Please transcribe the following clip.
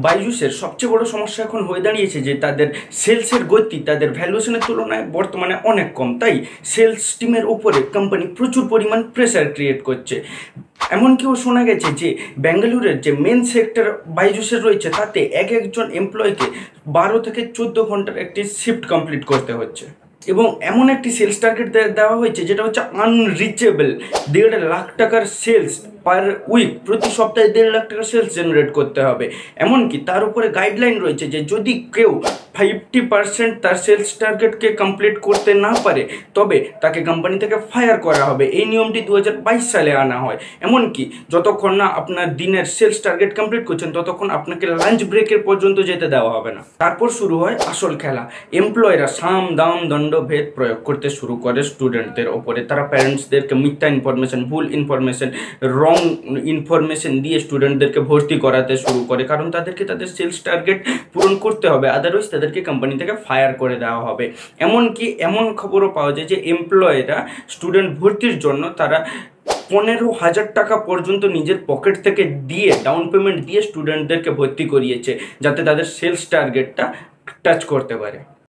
বাইজুসের সবচেয়ে বড় সমস্যা এখন হয়ে দাঁড়িয়েছে যে তাদের সেলসের গতি তাদের ভ্যালুয়েশনের তুলনায় বর্তমানে অনেক কম। তাই সেলস টিমের উপরে কোম্পানি প্রচুর পরিমাণ প্রেসার ক্রিয়েট করছে। এমনকিও শোনা গেছে যে বেঙ্গালুরের যে মেন সেক্টর বাইজুসের রয়েছে তাতে একজন এমপ্লয়িকে 12 থেকে 14 ঘন্টার একটি শিফট কমপ্লিট করতে হচ্ছে এবং এমন একটি সেলস টার্গেট দেওয়া হয়েছে যেটা হচ্ছে আনরিচেবল। 1.5 লাখ টাকার সেলস পার উইক, প্রতি সপ্তাহে 1.5 লাখ টাকার সেলস জেনারেট করতে হবে। এমনকি তার উপরে গাইডলাইন রয়েছে যে যদি কেউ 50% তার সেলস টার্গেটকে কমপ্লিট করতে না পারে তবে তাকে কোম্পানি থেকে ফায়ার করা হবে। এই নিয়মটি 2022 সালে আনা হয়। এমনকি যতক্ষণ না আপনার দিনের সেলস টার্গেট কমপ্লিট করছেন ততক্ষণ আপনাকে লাঞ্চ ব্রেকের পর্যন্ত যেতে দেওয়া হবে না। তারপর শুরু হয় আসল খেলা। এমপ্লয়িরা সাম দাম দণ্ড ভেদ প্রয়োগ করতে শুরু করে স্টুডেন্টদের ওপরে। তারা প্যারেন্টসদেরকে মিথ্যা ইনফরমেশন, ভুল ইনফরমেশন, রং ইনফরমেশন দিয়ে স্টুডেন্টদেরকে ভর্তি করাতে শুরু করে, কারণ তাদেরকে তাদের সেলস টার্গেট পূরণ করতে হবে, আদারওয়াইজ তাদেরকে কোম্পানি থেকে ফায়ার করে দেওয়া হবে। এমনকি এমন খবরও পাওয়া যায় যে এমপ্লয়িরা স্টুডেন্ট ভর্তির জন্য তারা 15,000 টাকা পর্যন্ত নিজের পকেট থেকে দিয়ে, ডাউন পেমেন্ট দিয়ে স্টুডেন্টদেরকে ভর্তি করিয়েছে যাতে তাদের সেলস টার্গেটটা টাচ করতে পারে।